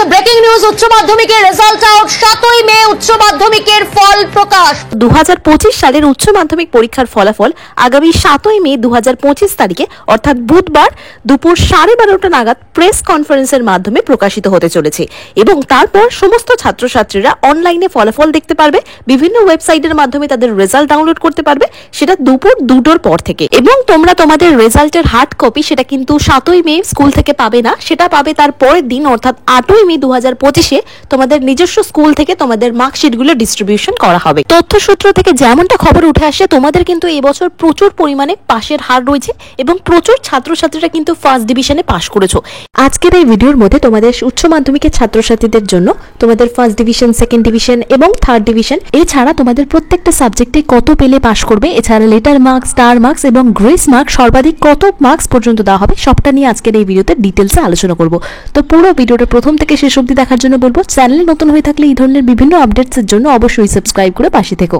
মুহূর্তে breaking news, উচ্চ মাধ্যমিকের রেজাল্ট আউট। 7ই মে উচ্চ মাধ্যমিকের ফল প্রকাশ। 2025 সালের উচ্চ মাধ্যমিক পরীক্ষার ফলাফল আগামী 7ই মে 2025 তারিখে অর্থাৎ বুধবার দুপুর 12:30টা নাগাদ প্রেস কনফারেন্সের মাধ্যমে প্রকাশিত হতে চলেছে এবং তারপর সমস্ত ছাত্রছাত্রীরা অনলাইনে ফলাফল দেখতে পারবে, বিভিন্ন ওয়েবসাইটের মাধ্যমে তাদের রেজাল্ট ডাউনলোড করতে পারবে, সেটা দুপুর 2টোর পর থেকে। এবং তোমরা তোমাদের রেজাল্টের হার্ড কপি সেটা কিন্তু 7ই মে স্কুল থেকে পাবে না, সেটা পাবে তার পরের দিন অর্থাৎ 8ই মে 2025-এ তোমাদের নিজস্ব স্কুল থেকে তোমাদের মার্কশিটগুলো ডিস্ট্রিবিউশন করা হবে। তথ্যসূত্র থেকে যেমনটা খবর উঠে আসে, তোমাদের কিন্তু এবছর প্রচুর পরিমাণে পাশের হার রয়েছে এবং প্রচুর ছাত্রছাত্রীরা কিন্তু ফার্স্ট ডিভিশনে পাশ করেছো। আজকের এই ভিডিওর মধ্যে তোমাদের উচ্চ মাধ্যমিকের ছাত্রছাত্রীদের জন্য তোমাদের ফার্স্ট ডিভিশন, সেকেন্ড ডিভিশন এবং থার্ড ডিভিশন এছাড়া তোমাদের প্রত্যেকটা সাবজেক্টে কত পেলে পাশ করবে, এছাড়া লেটার মার্কস, স্টার মার্কস এবং গ্রেস মার্কস সর্বাধিক কত মার্কস পর্যন্ত দেওয়া হবে, সবটা নিয়ে আজকের এই ভিডিওতে ডিটেলসে আলোচনা করব। তো পুরো ভিডিওটা প্রথম থেকে শেষ অবধি দেখার জন্য বলবো, চ্যানেলে নতুন হয়ে থাকলে এই ধরনের বিভিন্ন আপডেটসের জন্য অবশ্যই সাবস্ক্রাইব করে পাশে থেকো।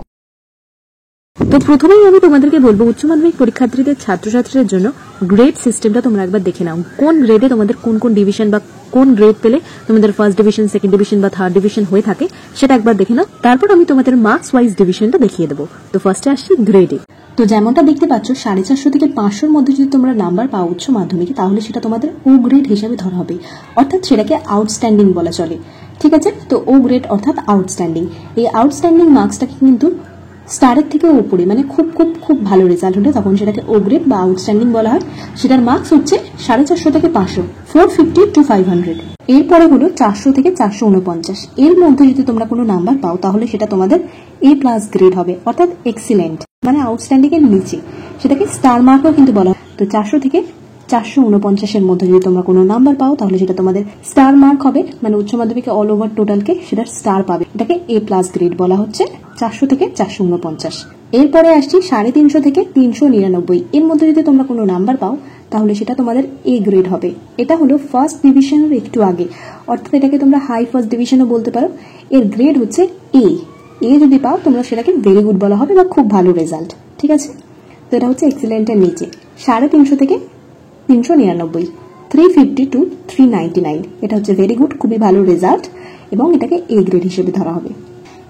তো প্রথমেই আমি তোমাদেরকে বলবো, উচ্চ মাধ্যমিক পরীক্ষার্থীদের ছাত্রছাত্রীদের জন্য গ্রেড সিস্টেমটা তোমরা একবার দেখে নাও। কোন গ্রেডে তোমাদের কোন কোন ডিভিশন বা কোন গ্রেড পেলে তোমাদের ফার্স্ট ডিভিশন, সেকেন্ড ডিভিশন বা থার্ড ডিভিশন হয়ে থাকে সেটা একবার দেখে নাও। তারপর আমি তোমাদের মার্কস ওয়াইজ ডিভিশনটা দেখিয়ে দেবো। তো ফার্স্টে আসছি গ্রেডে। তো যেমনটা দেখতে পাচ্ছ, 450 থেকে 500-র মধ্যে যদি তোমরা নাম্বার পাও উচ্চ মাধ্যমিকে, তাহলে সেটা তোমাদের ও গ্রেড হিসাবে ধরা হবে, অর্থাৎ সেটাকে আউটস্ট্যান্ডিং বলা চলে। ঠিক আছে, তো ও গ্রেড অর্থাৎ আউটস্ট্যান্ডিং। এই আউটস্ট্যান্ডিং মার্কসটাকে কিন্তু স্টারের থেকে উপরে, মানে খুব খুব খুব ভালো রেজাল্ট হলে তখন সেটাকে ও গ্রেড বা আউটস্ট্যান্ডিং বলা হয়। সেটার মার্কস হচ্ছে 450 থেকে 500, 450 to 500। এরপরে হলো 400 থেকে 449। এর মধ্যে যদি তোমরা কোনো নাম্বার পাও তাহলে সেটা তোমাদের এ প্লাস গ্রেড হবে, অর্থাৎ এক্সিলেন্ট, মানে আউটস্ট্যান্ডিং এর নিচে। সেটাকে স্টার মার্কও কিন্তু বলা হয়। তো 400 থেকে 449-এর মধ্যে যদি তোমরা কোনো নাম্বার পাও তাহলে সেটা তোমাদের স্টার মার্ক হবে, মানে উচ্চ মাধ্যমিকে অল ওভার টোটালকে সেটা স্টার পাবে। এটাকে এ প্লাস গ্রেড বলা হচ্ছে 400 থেকে 449। এরপরে আসছি 350 থেকে 399। এর মধ্যে যদি তোমরা কোনো নাম্বার পাও তাহলে সেটা তোমাদের এ গ্রেড হবে। এটা হলো ফার্স্ট ডিভিশনের একটু আগে, অর্থাৎ এটাকে তোমরা হাই ফার্স্ট ডিভিশনও বলতে পারো। এর গ্রেড হচ্ছে এ। এ যদি পাও তোমরা সেটাকে ভেরি গুড বলা হবে বা খুব ভালো রেজাল্ট। ঠিক আছে, তো এটা হচ্ছে এক্সিলেন্টের নিচে। 350 থেকে 399, 350 to 399, এটা হচ্ছে ভেরি গুড, খুবই ভালো রেজাল্ট এবং এটাকে এ গ্রেড হিসেবে ধরা হবে।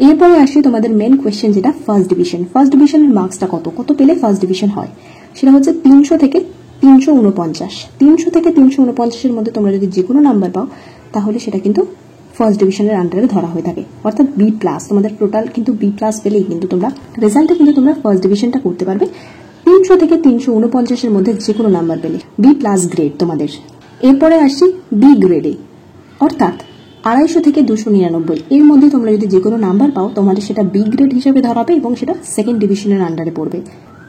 এরপরে আসি তোমাদের মেন কোয়েশ্চেন, যেটা ফার্স্ট ডিভিশন। ফার্স্ট ডিভিশনের মার্কসটা কত কত পেলে ফার্স্ট ডিভিশন হয়, সেটা হচ্ছে 300 থেকে 349। 300 থেকে 349-এর মধ্যে তোমরা যদি যে কোনো নাম্বার পাও তাহলে সেটা কিন্তু ফার্স্ট ডিভিশনের আন্ডারে ধরা হয়ে থাকে, অর্থাৎ বি প্লাস। তোমাদের টোটাল কিন্তু বি প্লাস পেলেই কিন্তু তোমরা রেজাল্টে কিন্তু তোমরা ফার্স্ট ডিভিশনটা করতে পারবে। 300 থেকে 349-এর মধ্যে যে কোনো নাম্বার পেলে বি প্লাস গ্রেড তোমাদের। এরপরে আসছি বি গ্রেডে, অর্থাৎ 250 থেকে 299। এর মধ্যে তোমরা যদি যে কোনো নাম্বার পাও তোমাদের সেটা বি গ্রেড হিসেবে ধরা হবে এবং সেটা সেকেন্ড ডিভিশনের আন্ডারে পড়বে।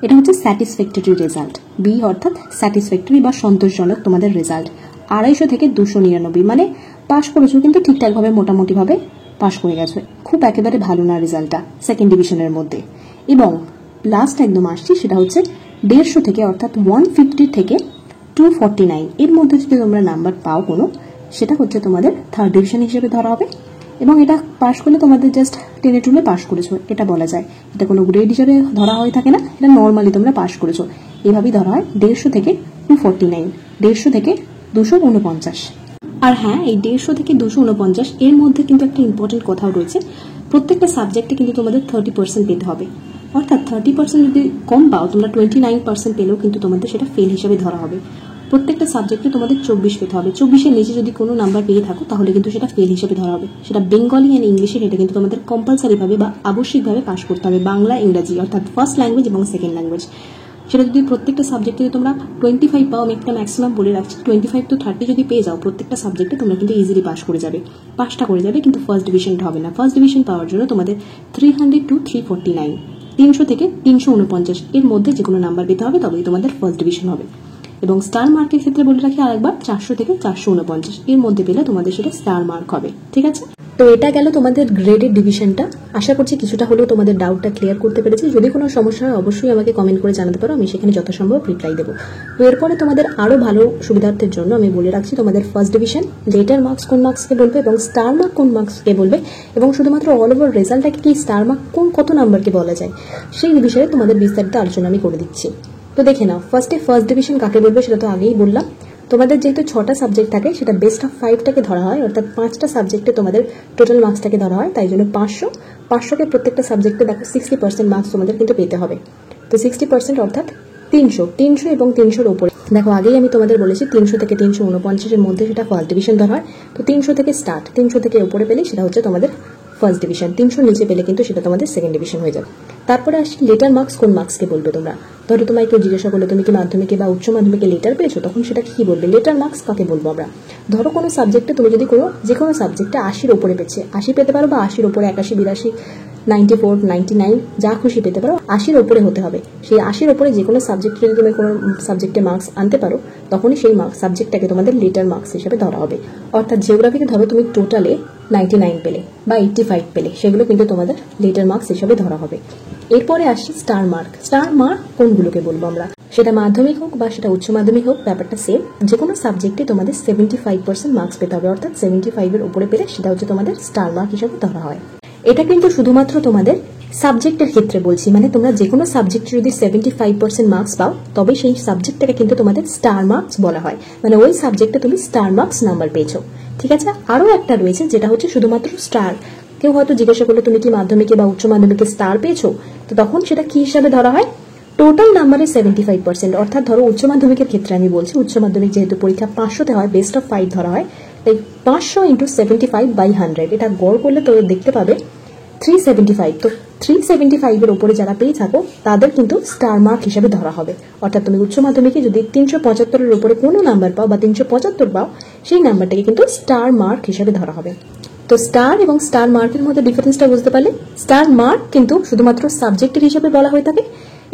এটা হচ্ছে স্যাটিসফ্যাক্টরি রেজাল্ট। বি অর্থাৎ স্যাটিসফ্যাক্টরি বা সন্তোষজনক তোমাদের রেজাল্ট। 250 থেকে 299 মানে পাশ করেছো, কিন্তু ঠিকঠাকভাবে মোটামুটিভাবে পাশ করে গেছো, খুব একেবারে ভালো না রেজাল্টটা সেকেন্ড ডিভিশনের মধ্যে। এবং লাস্ট একদম আসছি, সেটা হচ্ছে 150 থেকে, অর্থাৎ 150 থেকে 249। এর মধ্যে যদি তোমরা নাম্বার পাও কোনো, সেটা হচ্ছে তোমাদের থার্ড ডিভিশন হিসেবে ধরা হবে এবং এটা পাশ করলে তোমাদের জাস্ট টেনে টুনে পাশ করেছো এটা বলা যায়। এটা কোনো গ্রেড হিসেবে ধরা হয়ে থাকে না, এটা নর্মালি তোমরা পাশ করেছো, এভাবেই ধরা হয়। 150 থেকে 249, 150 থেকে 249। আর হ্যাঁ, এই 150 থেকে 249 এর মধ্যে কিন্তু একটা ইম্পর্টেন্ট কথাও রয়েছে, প্রত্যেকটা সাবজেক্টে কিন্তু তোমাদের 30% পেতে হবে, অর্থাৎ 30% যদি কম পাও, তোমরা 29% পেলেও কিন্তু তোমাদের সেটা ফেল হিসেবে ধরা হবে। প্রত্যেকটা সাবজেক্টে তোমাদের 24 পেতে হবে। 24-এর নিচে যদি কোনো নাম্বার পেয়ে থাকো তাহলে কিন্তু সেটা ফেল হিসেবে ধরা হবে। সেটা বেঙ্গলি অ্যান্ড ইংলিশের, এটা কিন্তু তোমাদের কম্পালসারিভাবে বা আবশ্যিকভাবে পাশ করতে হবে। বাংলা, ইংরাজি অর্থাৎ ফার্স্ট ল্যাঙ্গুয়েজ এবং সেকেন্ড ল্যাঙ্গুয়েজ, সেটা যদি প্রত্যেকটা সাবজেক্টে যদি তোমরা 25 পাও, আমি একটা ম্যাক্সিমাম বলে রাখছি, 25 to 30 যদি পেয়ে যাও প্রত্যেকটা সাবজেক্টে, তোমরা কিন্তু ইজিলি পাস করে যাবে, পাসটা করে যাবে, কিন্তু ফার্স্ট ডিভিশনটা হবে না। ফার্স্ট ডিভিশন পাওয়ার জন্য তোমাদের 300 to 349, 300 থেকে 349 এর মধ্যে যে কোনো নাম্বার পেতে হবে, তবেই তোমাদের ফার্স্ট ডিভিশন হবে। এবং স্টার মার্কের ক্ষেত্রে বলে রাখি আরেকবার, 400 থেকে 449 এর মধ্যে পেলে তোমাদের সেটা স্টার মার্ক হবে। ঠিক আছে, তো এটা গেল তোমাদের গ্রেডের ডিভিশনটা। আশা করছি কিছুটা হলেও তোমাদের ডাউটটা ক্লিয়ার করতে পেরেছি। যদি কোনো সমস্যা হয় অবশ্যই আমাকে কমেন্ট করে জানাতে পারো, আমি সেখানে যথাসম্ভব রিপ্লাই দেবো। তো এরপরে তোমাদের আরও ভালো সুবিধার্থের জন্য আমি বলে রাখছি, তোমাদের ফার্স্ট ডিভিশন লেটার মার্কস কোন মার্কসকে বলবে এবং স্টার মার্ক কোন মার্কসকে বলবে, এবং শুধুমাত্র অল ওভার রেজাল্টটাকে কি স্টার মার্ক কোন কত নাম্বারকে বলা যায় সেই বিষয়ে তোমাদের বিস্তারিত আলোচনা আমি করে দিচ্ছি। তো দেখে নাও, ফার্স্টে ফার্স্ট ডিভিশন কাকে বলবে সেটা তো আগেই বললাম। তোমাদের যেহেতু 6টা সাবজেক্ট থাকে সেটা বেস্ট অফ 5টাকে ধরা হয়, অর্থাৎ 5টা সাবজেক্টে তোমাদের টোটাল মার্কসটাকে ধরা হয়, তাই জন্য 500কে প্রত্যেকটা সাবজেক্টে দেখো 60% মার্কস তোমাদের কিন্তু পেতে হবে। তো 60% অর্থাৎ 300 এবং 300-র উপরে। দেখো আগেই আমি তোমাদের বলেছি 300 থেকে 349-এর মধ্যে সেটা ফার্স্ট ডিভিশন ধরা হয়। তো 300 থেকে স্টার্ট, 300 থেকে উপরে পেলে সেটা হচ্ছে তোমাদের ফার্স্ট ডিভিশন, 300 নিচে পেলে কিন্তু সেটা তোমাদের সেকেন্ড ডিভিশন হয়ে যাবে। তারপরে আসি লেটার মার্কস। কোন মার্কসকে বলবে তোমরা? ধরো তোমায় কেউ জিজ্ঞাসা করলে তুমি কি মাধ্যমিকে বা উচ্চ মাধ্যমিকে লেটার পেয়েছো, তখন সেটা কি বলবে? লেটার মার্কস কাকে বলবো আমরা? ধরো কোনো সাবজেক্টে তুমি যদি যে কোনো সাবজেক্টে 80-র উপরে পেয়েছে, 80 পেতে পারো বা 80-র উপরে 81, 82, 94, 99 যা খুশি পেতে পারো, 80-র উপরে হতে হবে। সেই 80-র উপরে যে কোনো সাবজেক্টে যদি তুমি কোনো সাবজেক্টে মার্কস আনতে পারো, তখনই সেই সাবজেক্টটাকে তোমাদের লেটার মার্কস হিসেবে ধরা হবে। অর্থাৎ জিওগ্রাফিতে ধরো তুমি টোটালে 99 পেলে বা 85 পেলে, সেগুলো কিন্তু তোমাদের লেটার মার্কস হিসেবে ধরা হবে। এরপরে আসি স্টার মার্ক। স্টার মার্ক কোনগুলোকে বলবো আমরা? সেটা মাধ্যমিক হোক বা সেটা উচ্চ মাধ্যমিক হোক, ব্যাপারটা সেম। যে কোনো সাবজেক্টে তোমাদের 75% মার্কস পেতে হবে, অর্থাৎ 75-এর উপরে পেলে সেটা হচ্ছে তোমাদের স্টার মার্ক হিসেবে ধরা হয়। এটা কিন্তু শুধুমাত্র তোমাদের সাবজেক্টের ক্ষেত্রে বলছি, মানে তোমরা যে কোনো সাবজেক্টে যদি 75% মার্কস পাও, তবে সেই সাবজেক্টটাকে কিন্তু তোমাদের স্টার মার্কস বলা হয়, মানে ওই সাবজেক্টে তুমি স্টার মার্কস নাম্বার পেয়েছো। ঠিক আছে, আরও একটা রয়েছে যেটা হচ্ছে শুধুমাত্র স্টার। কেউ হয়তো জিজ্ঞাসা করলো তুমি কি মাধ্যমিকে বা উচ্চ মাধ্যমিকে স্টার পেয়েছো, তো তখন সেটা কি হিসাবে ধরা হয়? টোটাল নাম্বারে 75%। অর্থাৎ ধরো উচ্চ মাধ্যমিকের ক্ষেত্রে আমি বলছি, উচ্চ মাধ্যমিক যেহেতু পরীক্ষা 500-তে হয়, বেস্ট অফ 5 ধরা হয়, তাই 500 × 75/100 এটা গড় করলে তো দেখতে পাবে 375। তো 375-এর উপরে যারা পেয়ে থাকো তাদের কিন্তু স্টার মার্ক হিসাবে ধরা হবে। অর্থাৎ তুমি উচ্চ মাধ্যমিকে যদি 375-এর উপরে কোনো নাম্বার পাও বা 375 পাও, সেই নাম্বারটাকে কিন্তু স্টার মার্ক হিসাবে ধরা হবে। তো স্টার এবং স্টার মার্কের মধ্যে ডিফারেন্সটা বুঝতে পারলে? স্টার মার্ক কিন্তু শুধুমাত্র সাবজেক্টের হিসাবে বলা হয়ে থাকে,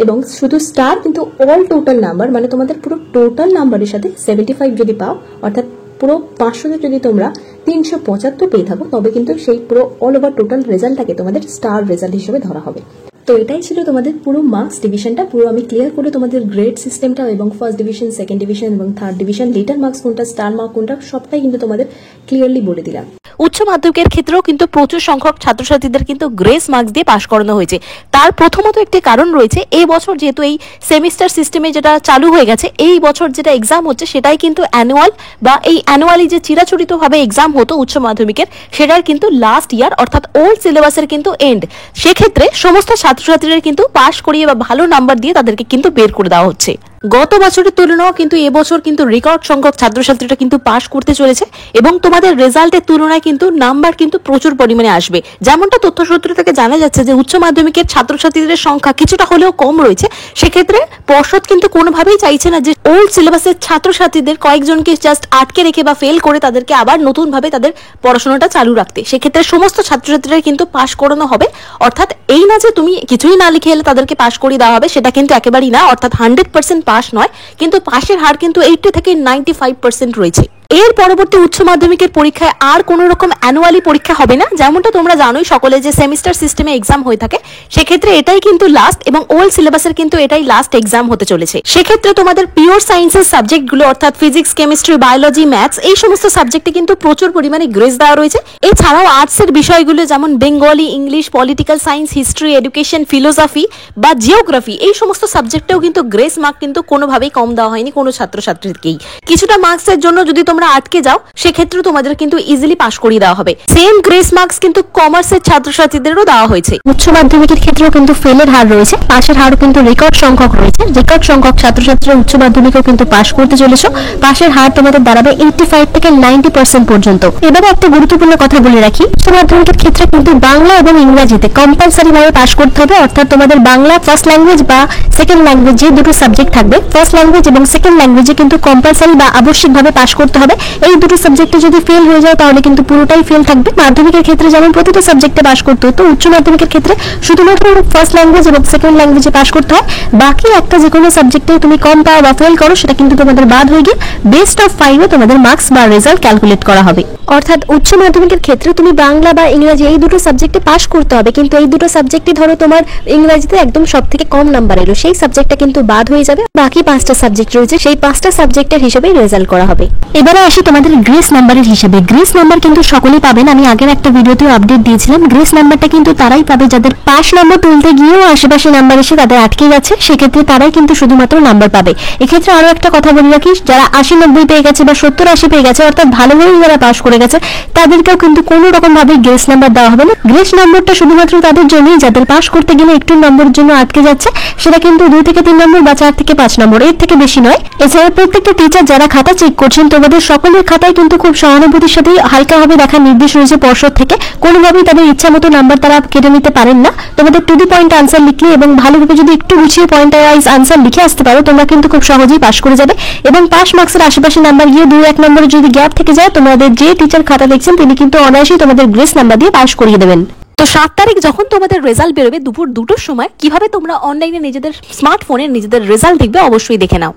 এবং শুধু স্টার কিন্তু অল টোটাল নাম্বার, মানে তোমাদের পুরো টোটাল নাম্বারের সাথে 75 যদি পাও, অর্থাৎ পুরো 500-তে যদি তোমরা 375 পেয়ে থাকো, তবে কিন্তু সেই পুরো অল ওভার টোটাল রেজাল্টটাকে তোমাদের স্টার রেজাল্ট হিসেবে ধরা হবে। তো এটাই ছিল তোমাদের পুরো মার্কস ডিভিশনটা। পুরো আমি ক্লিয়ার করে তোমাদের গ্রেড সিস্টেমটা এবং ফার্স্ট ডিভিশন, সেকেন্ড ডিভিশন এবং থার্ড ডিভিশন, লেটার মার্কস কোনটা, স্টার মার্ক কোনটা, সবটাই কিন্তু তোমাদের ক্লিয়ারলি বলে দিলাম। উচ্চ মাধ্যমিকের ক্ষেত্রেও কিন্তু প্রচুর সংখ্যক ছাত্রছাত্রীদের কিন্তু গ্রেস মার্কস দিয়ে পাশ করানো হয়েছে। তার প্রথমত একটি কারণ রয়েছে, এই বছর যেহেতু এই সেমিস্টার সিস্টেমে যেটা চালু হয়ে গেছে, এই বছর যেটা এক্সাম হচ্ছে সেটাই কিন্তু অ্যানুয়াল, বা এই অ্যানুয়ালি যে চিরাচরিতভাবে এক্সাম হতো উচ্চ মাধ্যমিকের, সেটার কিন্তু লাস্ট ইয়ার, অর্থাৎ ওল্ড সিলেবাসের কিন্তু এন্ড। সেক্ষেত্রে সমস্ত ছাত্রছাত্রীরা কিন্তু পাশ করিয়ে বা ভালো নাম্বার দিয়ে তাদেরকে কিন্তু বের করে দেওয়া হচ্ছে। গত বছরের তুলনাও কিন্তু এবছর কিন্তু রেকর্ড সংখ্যক ছাত্রছাত্রীরা কিন্তু পাশ করতে চলেছে, এবং তোমাদের রেজাল্টের তুলনায় কিন্তু নাম্বার কিন্তু প্রচুর পরিমাণে আসবে। যেমনটা তথ্যসূত্র থেকে জানা যাচ্ছে যে উচ্চ মাধ্যমিকের ছাত্রছাত্রীদের সংখ্যা কিছুটা হলেও কম রয়েছে। সেক্ষেত্রে পর্ষদ কিন্তু কোনোভাবেই চাইছে না যে ওল্ড সিলেবাসের ছাত্রছাত্রীদের কয়েকজনকে জাস্ট আটকে রেখে বা ফেল করে তাদেরকে আবার নতুনভাবে তাদের পড়াশোনাটা চালু রাখতে। সেক্ষেত্রে সমস্ত ছাত্রছাত্রীরা কিন্তু পাশ করানো হবে। অর্থাৎ এই না যে তুমি কিছুই না লিখে এলে তাদেরকে পাশ করিয়ে দেওয়া হবে, সেটা কিন্তু একেবারেই না। অর্থাৎ 100% পাস নয়, কিন্তু পাশের হার কিন্তু 80 থেকে 95% রয়েছে। এর পরবর্তী উচ্চ মাধ্যমিকের পরীক্ষায় আর কোনো রকম অ্যানুয়ালি পরীক্ষা হবে না। যেমনটা তোমরা জানোই সকলে যে সেমিস্টার সিস্টেমে এক্সাম হয়ে থাকে, সেক্ষেত্রে এটাই কিন্তু লাস্ট, এবং ওল্ড সিলেবাসের কিন্তু এটাই লাস্ট এক্সাম হতে চলেছে। সেক্ষেত্রে তোমাদের পিওর সায়েন্সের সাবজেক্টগুলো, অর্থাৎ ফিজিক্স, কেমিস্ট্রি, বায়োলজি, ম্যাথস, এই সমস্ত সাবজেক্টে কিন্তু প্রচুর পরিমাণে গ্রেস দেওয়া রয়েছে। এছাড়াও আর্টসের বিষয়গুলো যেমন Bengali, English, political science, history, education, philosophy বা জিওগ্রাফি, এই সমস্ত সাবজেক্টেও কিন্তু গ্রেস মার্ক কিন্তু কোনোভাবেই কম দেওয়া হয়নি কোনো ছাত্রছাত্রীকেই। কিছুটা মার্কসের জন্য যদি তোমরা আটকে যাও, সেক্ষেত্রে তোমাদের কিন্তু ইজিলি পাস করিয়ে দেওয়া হবে। সেম গ্রেস মার্কস কিন্তু কমার্সের ছাত্রছাত্রীদেরও দেওয়া হয়েছে। উচ্চ মাধ্যমিকের ক্ষেত্রেও কিন্তু ফেলের হার রয়েছে, পাশের হারও কিন্তু রেকর্ড সংখ্যক রয়েছে। রেকর্ড সংখ্যক ছাত্রছাত্রীরা উচ্চ মাধ্যমিকেও কিন্তু পাশ করতে চলেছে। পাশের হার তোমাদের দাঁড়াবে 85 থেকে 90% পর্যন্ত। এবারে একটা গুরুত্বপূর্ণ কথা বলে রাখি, উচ্চ মাধ্যমিকের ক্ষেত্রে কিন্তু বাংলা এবং ইংরেজিতে কম্পালসারি ভাবে পাশ করতে হবে। অর্থাৎ তোমাদের বাংলা ফার্স্ট ল্যাঙ্গুয়েজ বা সেকেন্ড ল্যাঙ্গুয়েজ, যে দুটো সাবজেক্ট থাকবে, ফার্স্ট ল্যাঙ্গুয়েজ এবং সেকেন্ড ল্যাঙ্গুয়েজে কিন্তু কম্পালসারি বা আবশ্যিকভাবে পাশ করতে হবে। এই দুটো সাবজেক্টে যদি ফেল হয়ে যায় তাহলে কিন্তু পুরোটাই ফেল থাকবে। মাধ্যমিকের ক্ষেত্রে যেমন প্রতিটা সাবজেক্টে পাশ করতে হতো, উচ্চ মাধ্যমিকের ক্ষেত্রে শুধুমাত্র ফার্স্ট ল্যাঙ্গুয়েজ এবং সেকেন্ড ল্যাঙ্গুয়েজে পাশ করতে হয়। বাকি একটা যে কোনো সাবজেক্টে তুমি কম পাও বা ফেল করো, সেটা কিন্তু তোমাদের বাদ হয়ে গিয়ে বেস্ট অফ 5-এ তোমাদের মার্কস বা রেজাল্ট ক্যালকুলেট করা হবে। অর্থাৎ উচ্চ মাধ্যমিকের ক্ষেত্রে তুমি বাংলা বা ইংরেজি এই দুটো সাবজেক্টে পাশ করতে হবে, কিন্তু এই দুটো সাবজেক্টে ধরো তোমার ইংরেজিতে একদম সবথেকে কম নাম্বার এলো, সেই সাবজেক্টটা কিন্তু বাদ হয়ে যাবে। বাকি 5টা সাবজেক্ট রয়েছে, সেই 5টা সাবজেক্টের হিসেবেই রেজাল্ট করা হবে। এবার এবারে আসি তোমাদের গ্রেস নাম্বারের হিসাবে। গ্রেস নাম্বার কিন্তু সকলেই পাবেন, আমি আগের একটা ভিডিওতেও আপডেট দিয়েছিলাম। গ্রেস নাম্বারটা কিন্তু তারাই পাবে যাদের পাস নম্বর তুলতে গিয়েও আশেপাশে নাম্বার এসে তাদের আটকে গেছে, সেক্ষেত্রে তারাই কিন্তু শুধুমাত্র নাম্বার পাবে। এক্ষেত্রে আরো একটা কথা বলে রাখি, যারা 80-90 পেয়ে গেছে বা 70-80 পেয়ে গেছে, অর্থাৎ ভালোভাবে যারা পাস করে গেছে, তাদেরকেও কিন্তু কোনো রকম ভাবে গ্রেস নাম্বার দেওয়া হবে না। গ্রেস নম্বরটা শুধুমাত্র তাদের জন্যই যাদের পাস করতে গেলে একটু নম্বরের জন্য আটকে যাচ্ছে, সেটা কিন্তু 2 থেকে 3 নম্বর বা 4 থেকে 5 নম্বর, এর থেকে বেশি নয়। এছাড়া প্রত্যেকটা টিচার যারা খাতা চেক করছেন, তোমাদের সকলের খাতায় কিন্তু খুব সহানুভূতির সাথে হালকাভাবে দেখার নির্দেশ রয়েছে পর্ষদ থেকে। কোনোভাবেই তাদের ইচ্ছা মতো নাম্বার তারা কেটে নিতে পারেন না। তোমাদের টু দি পয়েন্ট আনসার লিখলে এবং ভালোভাবে যদি একটু গুছিয়ে পয়েন্ট ওয়াইজ আনসার লিখে আসতে পারো, তোমরা কিন্তু খুব সহজেই পাস করে যাবে। এবং পাস মার্কসের আশেপাশে নাম্বার গিয়ে 2-1 নম্বরে যদি গ্যাপ থেকে যায়, তোমাদের যে টিচার খাতা দেখছেন তিনি কিন্তু অনায়াসেই তোমাদের গ্রেস নাম্বার দিয়ে পাস করিয়ে দেবেন। তো 7 তারিখ যখন তোমাদের রেজাল্ট বেরোবে দুপুর 2টোর সময়, কিভাবে তোমরা অনলাইনে নিজেদের স্মার্টফোনে নিজেদের রেজাল্ট দেখবে অবশ্যই দেখে নাও।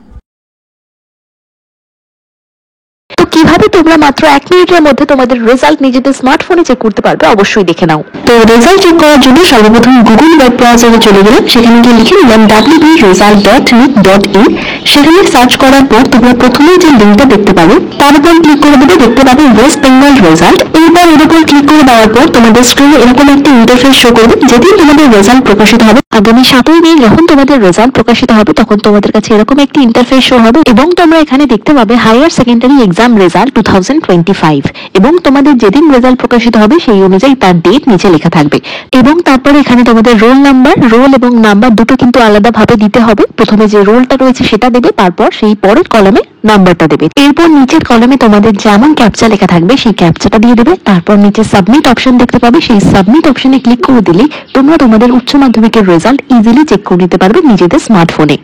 তো কিভাবে তোমরা মাত্র 1 মিনিটের মধ্যে তোমাদের রেজাল্ট নিজেদের স্মার্টফোনে চেক করতে পারবে অবশ্যই দেখে নাও। তো রেজাল্ট চেক করার জন্য সর্বপ্রথম গুগল ওয়েব ব্রাউজারে চলে গেলাম, সেখানে গিয়ে লিখে নিলাম www.result.nic.in। সেখানে সার্চ করার পর তোমরা প্রথমেই যে লিঙ্কটা দেখতে পাবে তার উপর ক্লিক করে দেবে, দেখতে পাবে ওয়েস্ট বেঙ্গল রেজাল্ট। এরপর এর উপর ক্লিক করে দেওয়ার পর তোমাদের স্ক্রিনে এরকম একটা ইন্টারফেস শো করবে। যেদিন তোমাদের রেজাল্ট প্রকাশিত হবে, আগামী 7ই মে যখন তোমাদের রেজাল্ট প্রকাশিত হবে, তখন তোমাদের কাছে এরকম একটি ইন্টারফেস শো হবে এবং তোমরা এখানে দেখতে পাবে হায়ার সেকেন্ডারি এক্সাম রেজাল্ট 2025 এবং তোমাদের যেদিন রেজাল্ট প্রকাশিত হবে সেই অনুযায়ী তার ডেট নিচে লেখা থাকবে। এবং তারপরে এখানে তোমাদের রোল নাম্বার, রোল এবং নাম্বার দুটো কিন্তু আলাদাভাবে দিতে হবে। প্রথমে যে রোলটা রয়েছে সেটা দেবে, তারপর সেই পরের কলামে নাম্বারটা দেবে। এরপর নিচের কলামে তোমাদের যেমন ক্যাপচা লেখা থাকবে সেই ক্যাপচাটা দিয়ে দেবে। তারপর নিচে সাবমিট অপশন দেখতে পাবে, সেই সাবমিট অপশনে ক্লিক করে দিলেই তোমরা তোমাদের উচ্চ মাধ্যমিকের রেজাল্ট ইজিলি চেক করে নিতে পারবে নিজেদের স্মার্টফোনে।